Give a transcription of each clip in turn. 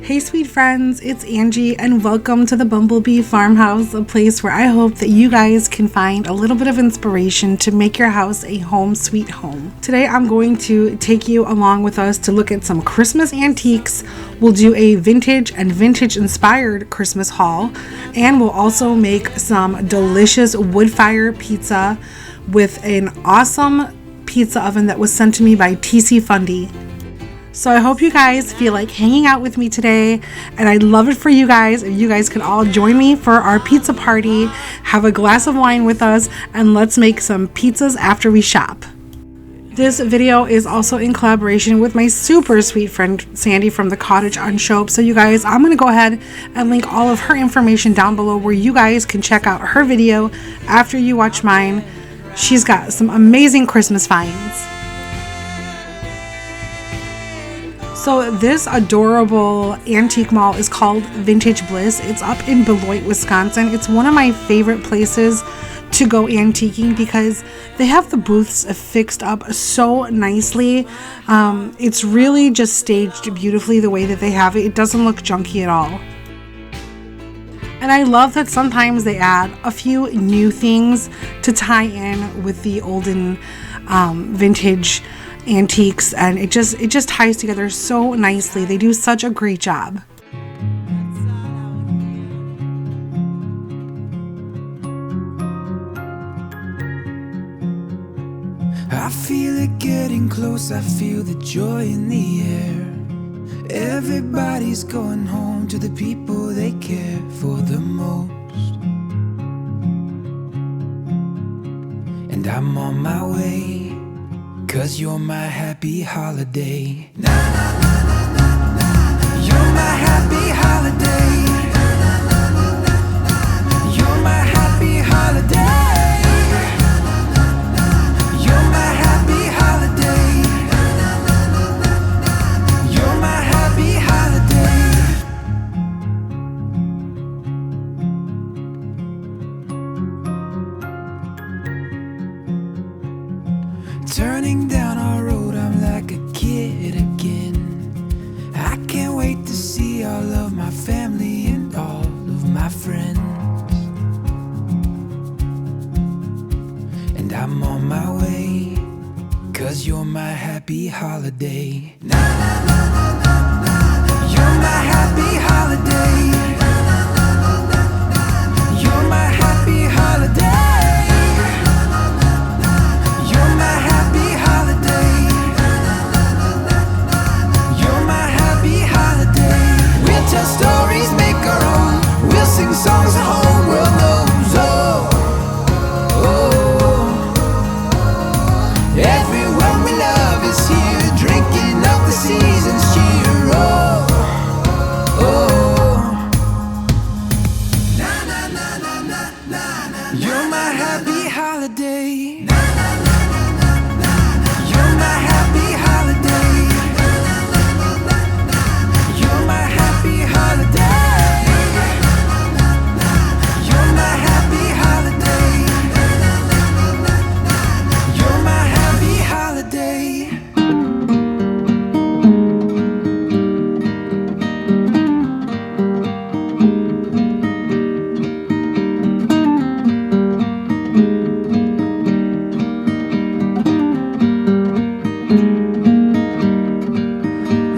Hey sweet friends, it's Angie and welcome to the Bumblebee Farmhouse, a place where I hope that you guys can find a little bit of inspiration to make your house a home sweet home. Today I'm going to take you along with us to look at some Christmas antiques. We'll do a vintage and vintage inspired Christmas haul, and we'll also make some delicious wood fire pizza with an awesome pizza oven that was sent to me by TCFUNDY. So I hope you guys feel like hanging out with me today, and I'd love it for you guys if you guys could all join me for our pizza party, have a glass of wine with us, and let's make some pizzas after we shop. This video is also in collaboration with my super sweet friend Sandy from the Cottage on Shope. So you guys, I'm going to go ahead and link all of her information down below where you guys can check out her video after you watch mine. She's got some amazing Christmas finds. So this adorable antique mall is called Vintage Bliss. It's up in Beloit, Wisconsin. It's one of my favorite places to go antiquing because they have the booths fixed up so nicely. It's really just staged beautifully the way that they have it. It doesn't look junky at all. And I love that sometimes they add a few new things to tie in with the olden vintage antiques, and it just ties together so nicely. They do such a great job. I feel it getting close, I feel the joy in the air. Everybody's going home to the people they care for the most. And I'm on my way, 'cause you're my happy holiday. Na, na, na, na, na, na. You're my happy holiday. Na, na, na, na, na, na. You're my happy holiday. Na, na, na, na. You're my happy holiday. Na, na, na, na, na. You're my happy holiday. Turning down our road, I'm like a kid again. I can't wait to see all of my family and all of my friends. And I'm on my way, 'cause you're my happy holiday. Na, na, na, na, na, na. You're my happy holiday. Na, na, na, na, na, na. You're my happy holiday. Tell stories, make our own. We'll sing songs the whole world knows. Oh, oh, everyone we love is here, drinking up the season's cheer. Oh, oh, na na na na na na na. You're my happy holiday. Na na na na na na. You're my happy holiday. Na na na na na na. You're my happy holiday. You're my happy holiday. You're my happy holiday.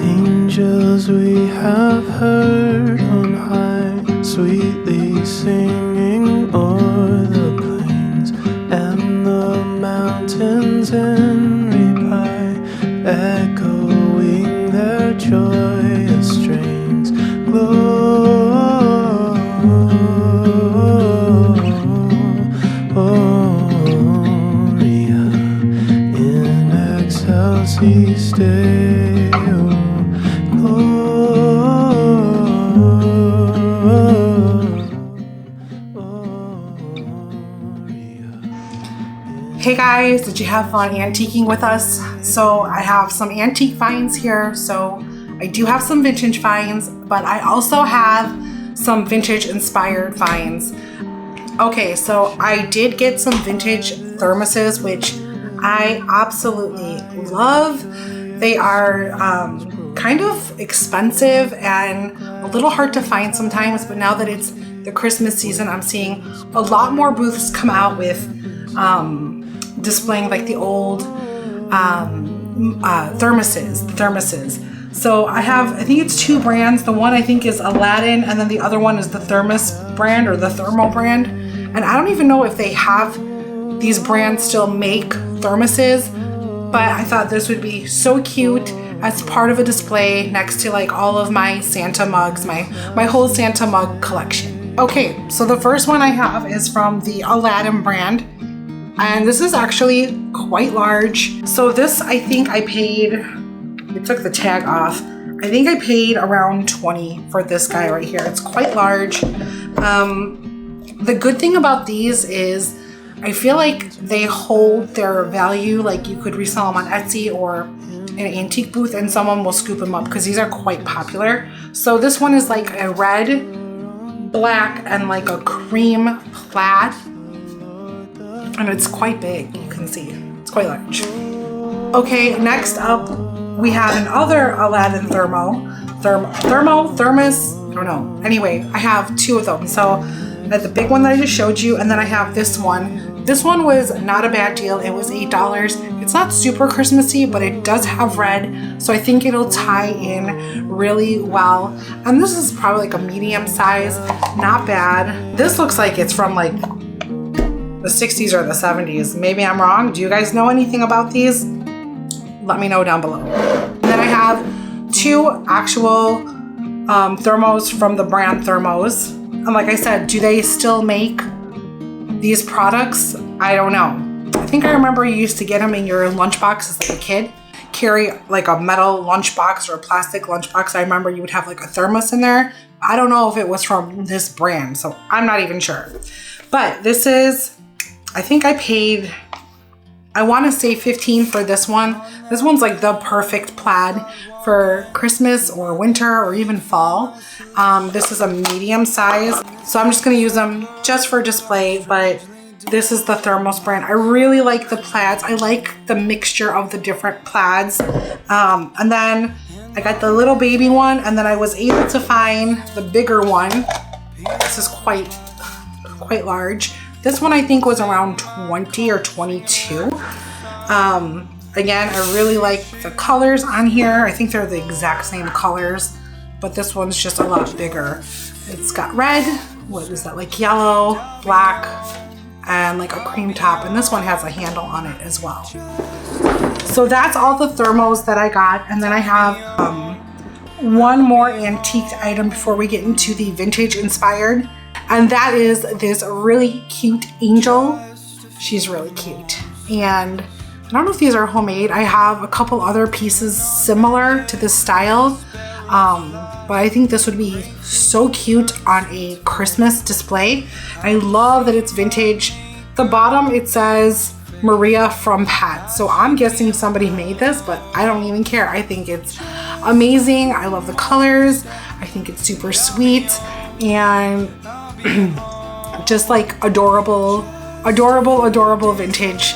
Angels we have heard on high, sweetly singing o'er the plains and the mountains in reply, echoing their joyous strains. Gloria in excelsis Deo. Hey guys, did you have fun antiquing with us? So I have some antique finds here. So I do have some vintage finds, but I also have some vintage inspired finds. Okay, so I did get some vintage thermoses, which I absolutely love. They are kind of expensive and a little hard to find sometimes, but now that it's the Christmas season, I'm seeing a lot more booths come out with displaying like the old thermoses. So I think it's 2 brands. The one I think is Aladdin, and then the other one is the Thermos brand or the Thermo brand. And I don't even know if they have these brands still make thermoses, but I thought this would be so cute as part of a display next to like all of my Santa mugs, my whole Santa mug collection. Okay, so the first one I have is from the Aladdin brand, and this is actually quite large. So this, I think I paid, it took the tag off, I think I paid around $20 for this guy right here. It's quite large. The good thing about these is I feel like they hold their value. Like you could resell them on Etsy or an antique booth and someone will scoop them up because these are quite popular. So this one is like a red, black, and like a cream plaid. And it's quite big, you can see. It's quite large. Okay, next up we have another Aladdin thermos, I don't know. Anyway, I have 2 of them. So I had the big one that I just showed you, and then I have this one. This one was not a bad deal. It was $8. It's not super Christmassy, but it does have red, so I think it'll tie in really well. And this is probably like a medium size, not bad. This looks like it's from like the 60s or the 70s. Maybe I'm wrong. Do you guys know anything about these? Let me know down below. And then I have 2 actual thermos from the brand Thermos. And like I said, do they still make these products? I don't know. I think I remember you used to get them in your lunchbox as like a kid. Carry like a metal lunchbox or a plastic lunchbox. I remember you would have like a thermos in there. I don't know if it was from this brand, so I'm not even sure. But this is, I think I paid, I want to say $15 for this one. This one's like the perfect plaid for Christmas or winter or even fall. This is a medium size, so I'm just going to use them just for display, but this is the Thermos brand. I really like the plaids. I like the mixture of the different plaids. And then I got the little baby one, and then I was able to find the bigger one. This is quite large. This one I think was around 20 or 22. Again, I really like the colors on here. I think they're the exact same colors, but this one's just a lot bigger. It's got red, what is that, like yellow, black, and like a cream top. And this one has a handle on it as well. So that's all the thermos that I got. And then I have one more antique item before we get into the vintage inspired. And that is this really cute angel. She's really cute. And I don't know if these are homemade. I have a couple other pieces similar to this style. But I think this would be so cute on a Christmas display. I love that it's vintage. The bottom, it says Maria from Pat. So I'm guessing somebody made this, but I don't even care. I think it's amazing. I love the colors. I think it's super sweet and just like adorable vintage.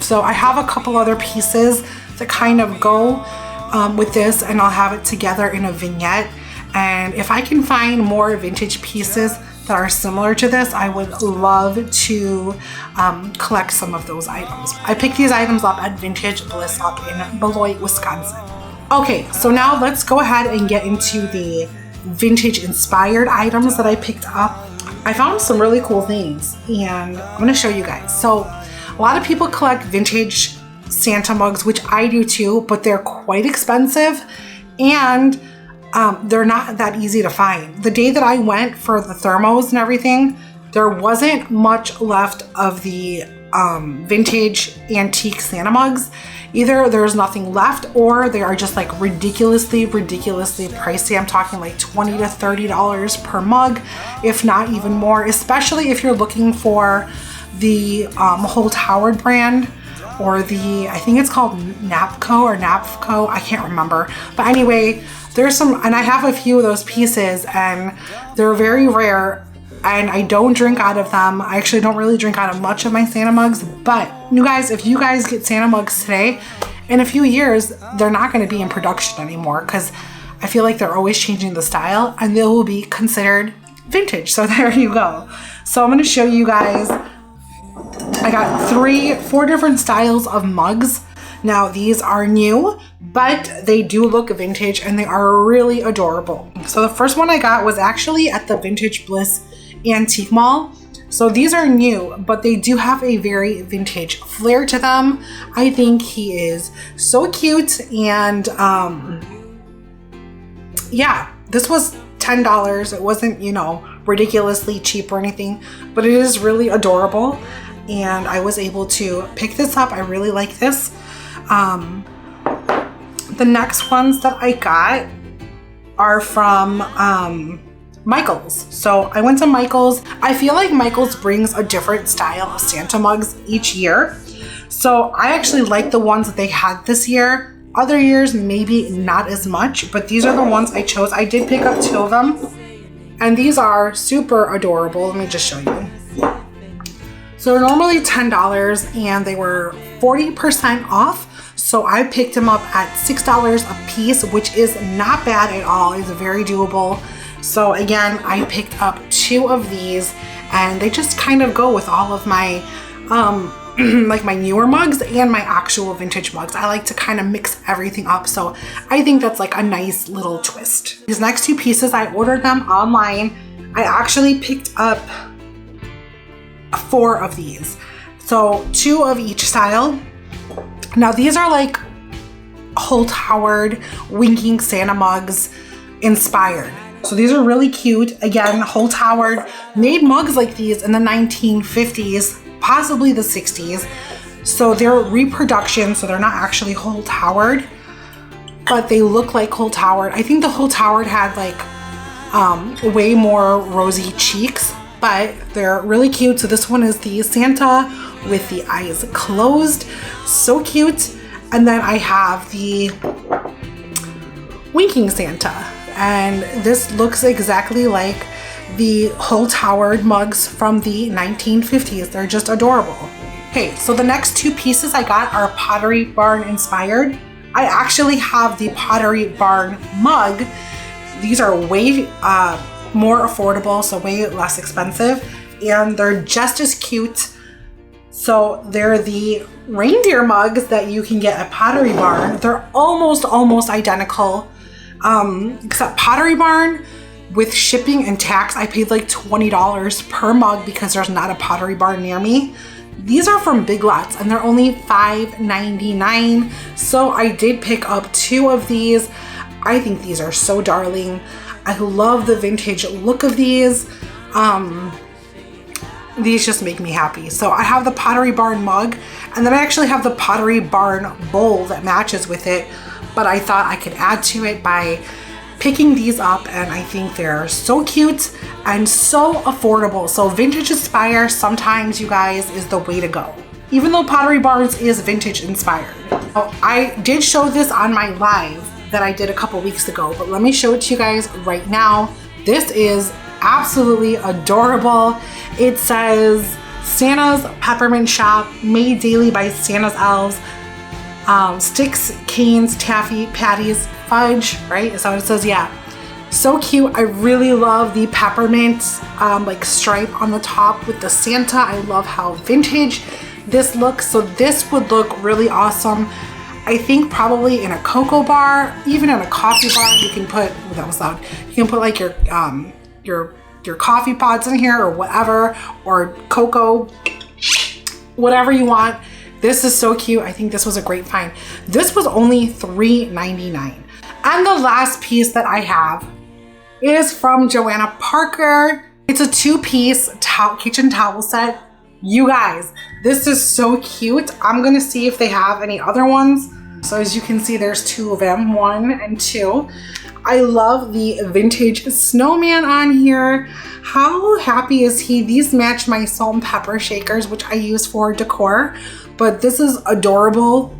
So I have a couple other pieces that kind of go with this, and I'll have it together in a vignette. And if I can find more vintage pieces that are similar to this, I would love to collect some of those items. I picked these items up at Vintage Bliss up in Beloit, Wisconsin. Okay, so now let's go ahead and get into the vintage inspired items that I picked up. I found some really cool things and I'm gonna show you guys. So a lot of people collect vintage Santa mugs, which I do too, but they're quite expensive and they're not that easy to find. The day that I went for the thermos and everything, there wasn't much left of the vintage antique Santa mugs. Either there's nothing left or they are just like ridiculously pricey. I'm talking like $20 to $30 per mug, if not even more, especially if you're looking for the Holt Howard brand or the, I think it's called Napco, I can't remember. But anyway, there's some, and I have a few of those pieces and they're very rare and I don't drink out of them. I actually don't really drink out of much of my Santa mugs, but you guys, if you guys get Santa mugs today in a few years, they're not going to be in production anymore because I feel like they're always changing the style and they will be considered vintage. So there you go. So I'm going to show you guys, I got 4 different styles of mugs. Now these are new, but they do look vintage and they are really adorable. So the first one I got was actually at the Vintage Bliss Antique Mall. So these are new, but they do have a very vintage flair to them. I think he is so cute, and yeah, this was $10. It wasn't, you know, ridiculously cheap or anything, but it is really adorable. And I was able to pick this up. I really like this. The next ones that I got are from Michael's. So I went to Michael's. I feel like Michael's brings a different style of Santa mugs each year. So I actually like the ones that they had this year. Other years, maybe not as much, but these are the ones I chose. I did pick up 2 of them, and these are super adorable. Let me just show you. So they're normally $10 and they were 40% off. So I picked them up at $6 a piece, which is not bad at all. It's very doable. So again, I picked up 2 of these, and they just kind of go with all of my like my newer mugs and my actual vintage mugs. I like to kind of mix everything up. So I think that's like a nice little twist. These next 2 pieces, I ordered them online. I actually picked up 4 of these. So 2 of each style. Now these are like Holt Howard winking Santa mugs inspired. So these are really cute. Again, Holt Howard made mugs like these in the 1950s, possibly the 60s. So they're reproduction, so they're not actually Holt Howard, but they look like Holt Howard. I think the Holt Howard had like way more rosy cheeks, but they're really cute. So this one is the Santa with the eyes closed. So cute. And then I have the winking Santa. And this looks exactly like the Holt Howard mugs from the 1950s. They're just adorable. Okay, so the next 2 pieces I got are Pottery Barn inspired. I actually have the Pottery Barn mug. These are way more affordable, so way less expensive, and they're just as cute. So they're the reindeer mugs that you can get at Pottery Barn. They're almost identical, except Pottery Barn, with shipping and tax, I paid like $20 per mug because there's not a Pottery Barn near me. These are from Big Lots and they're only $5.99. So I did pick up 2 of these. I think these are so darling. I love the vintage look of these. These just make me happy. So I have the Pottery Barn mug, and then I actually have the Pottery Barn bowl that matches with it, but I thought I could add to it by picking these up, and I think they're so cute and so affordable. So vintage inspired sometimes, you guys, is the way to go. Even though Pottery Barns is vintage inspired. Now, I did show this on my live that I did a couple weeks ago, but let me show it to you guys right now. This is absolutely adorable. It says Santa's Peppermint Shop, made daily by Santa's elves. Sticks, canes, taffy, patties, fudge, right? Is that what it says? Yeah. So cute. I really love the peppermint like stripe on the top with the Santa. I love how vintage this looks. So this would look really awesome. I think probably in a cocoa bar, even in a coffee bar, you can put, oh, that was loud. You can put like your coffee pods in here or whatever, or cocoa, whatever you want. This is so cute. I think this was a great find. This was only $3.99. And the last piece that I have is from Joanna Parker. It's a 2-piece kitchen towel set. You guys, this is so cute. I'm gonna see if they have any other ones. So as you can see, there's 2 of them, 1 and 2. I love the vintage snowman on here. How happy is he? These match my salt and pepper shakers, which I use for decor, but this is adorable.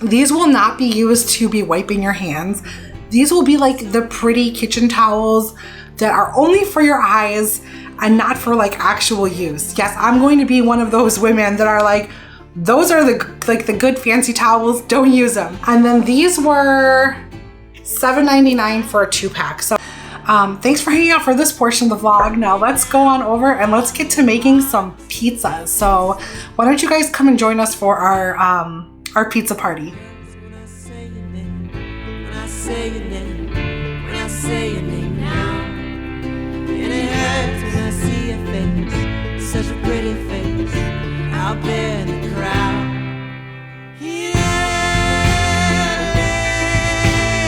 These will not be used to be wiping your hands. These will be like the pretty kitchen towels that are only for your eyes and not for like actual use. Yes, I'm going to be one of those women that are like, Those are the good fancy towels. Don't use them. And then these were $7.99 for a 2-pack. So thanks for hanging out for this portion of the vlog. Now let's go on over and let's get to making some pizzas. So why don't you guys come and join us for our pizza party. When I say your name, when I say your name, when I say your name now, and it hurts when I see your face, such a pretty face, out there in the crowd. Yeah,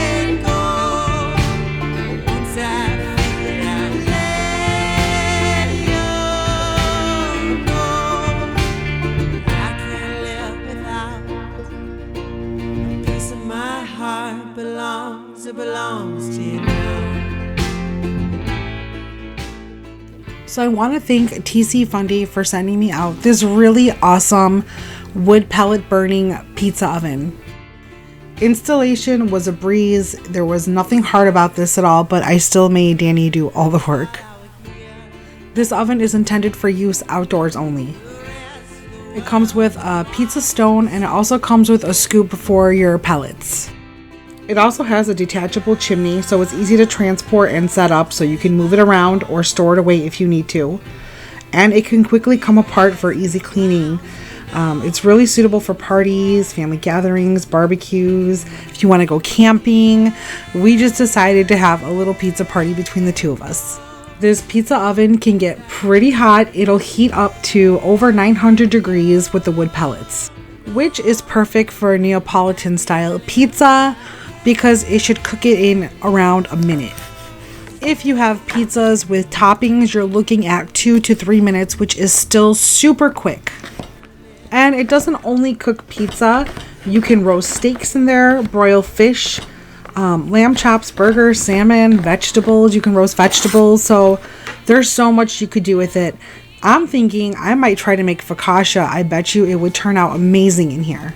let go. Once I figured out, let you go. I can't live without. Piece of my heart belongs, it belongs to you now. So I want to thank TCFUNDY for sending me out this really awesome wood pellet burning pizza oven. Installation was a breeze. There was nothing hard about this at all, but I still made Danny do all the work. This oven is intended for use outdoors only. It comes with a pizza stone and it also comes with a scoop for your pellets. It also has a detachable chimney, so it's easy to transport and set up so you can move it around or store it away if you need to. And it can quickly come apart for easy cleaning. It's really suitable for parties, family gatherings, barbecues, if you want to go camping. We just decided to have a little pizza party between the two of us. This pizza oven can get pretty hot. It'll heat up to over 900 degrees with the wood pellets, which is perfect for Neapolitan style pizza because it should cook it in around a minute. If you have pizzas with toppings, you're looking at 2 to 3 minutes, which is still super quick. And it doesn't only cook pizza. You can roast steaks in there, broil fish, lamb chops, burgers, salmon, vegetables. You can roast vegetables. So there's so much you could do with it. I'm thinking I might try to make focaccia. I bet you it would turn out amazing in here.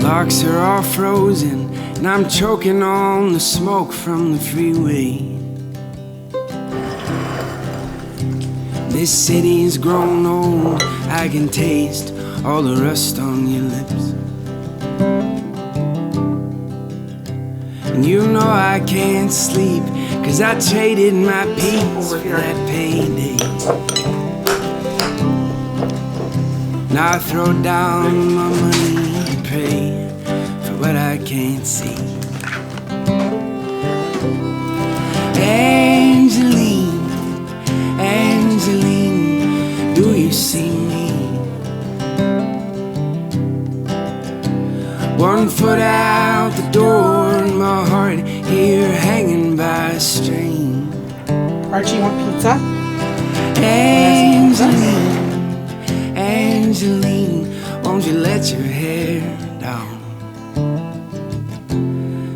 Locks are all frozen, and I'm choking on the smoke from the freeway. This city's grown old, I can taste all the rust on your lips. And you know I can't sleep, 'cause I traded my peace for that payday. Now I throw down my money and pray for what I can't see. Angeline, Angeline, do you see me? One foot out the door and my heart here hanging by a string. Archie, you want pizza? Angeline, Angeline, won't you let your hair down?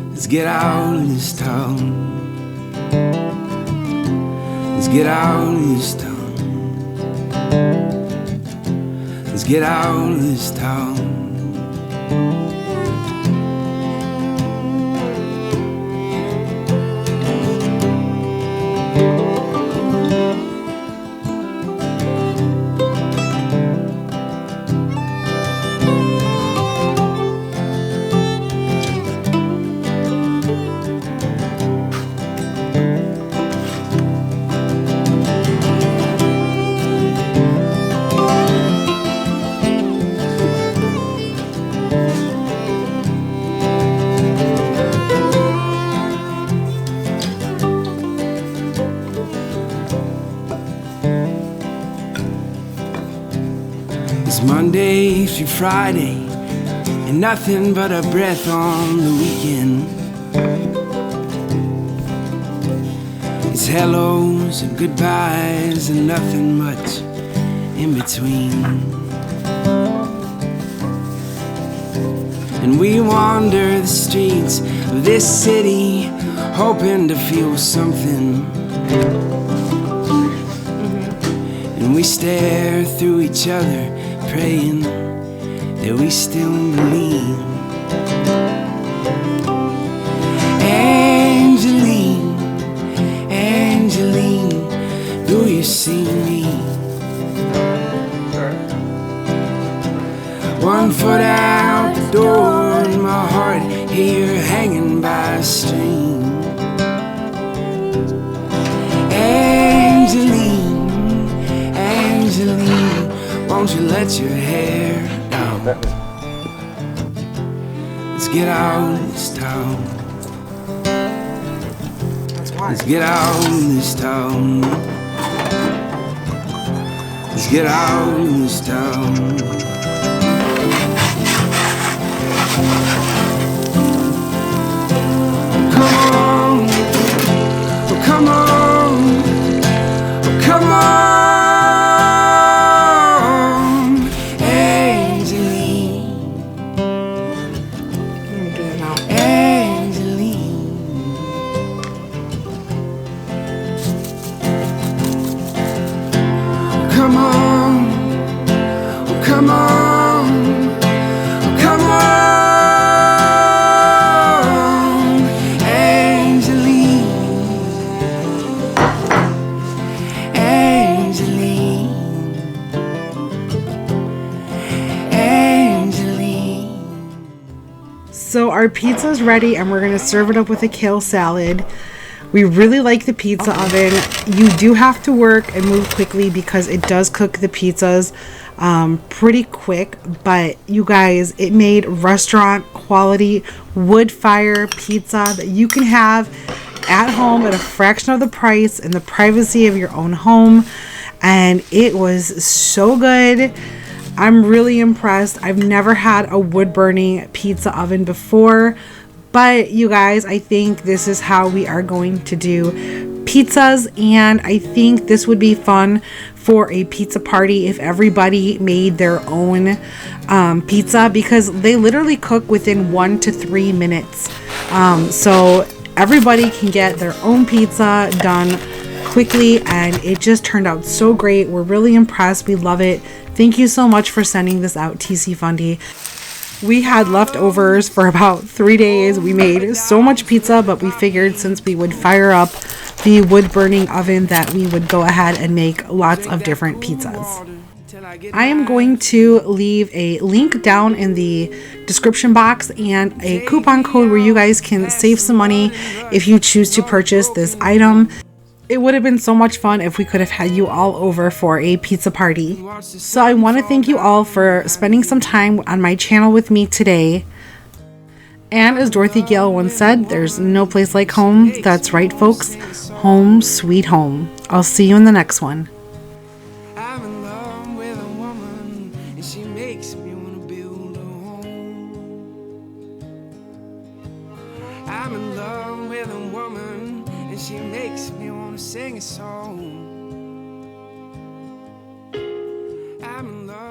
Let's get out of this town. Let's get out of this town. Let's get out of this town. It's Monday through Friday, and nothing but a breath on the weekend. It's hellos and goodbyes and nothing much in between. And we wander the streets of this city, hoping to feel something. And we stare through each other, praying that we still believe. Angeline, Angeline, do you see me? One foot out the door and my heart here hanging by a string. Angeline, Angeline, won't you let your hair down? Let's get out of this town. Let's get out of this town. Let's get out of this town. Come on, come on, Angeline. Angeline. Come on, come on, come on. So our pizza's ready and we're going to serve it up with a kale salad. We really like the pizza oven. You do have to work and move quickly because it does cook the pizzas pretty quick. But you guys, it made restaurant quality wood fire pizza that you can have at home at a fraction of the price in the privacy of your own home. And it was so good. I'm really impressed. I've never had a wood burning pizza oven before, but you guys, I think this is how we are going to do pizzas, and I think this would be fun for a pizza party if everybody made their own pizza, because they literally cook within 1 to 3 minutes. So everybody can get their own pizza done quickly, and it just turned out so great. We're really impressed. We love it. Thank you so much for sending this out, TCFUNDY. We had leftovers for about 3 days. We made so much pizza, but we figured since we would fire up the wood burning oven that we would go ahead and make lots of different pizzas. I am going to leave a link down in the description box and a coupon code where you guys can save some money if you choose to purchase this item. It would have been so much fun if we could have had you all over for a pizza party. So I want to thank you all for spending some time on my channel with me today. And as Dorothy Gale once said, there's no place like home. That's right, folks. Home sweet home. I'll see you in the next one. I'm in love with a woman, and she makes me want to build a home. I'm in love with a woman, and she makes me want to sing a song. I'm in love.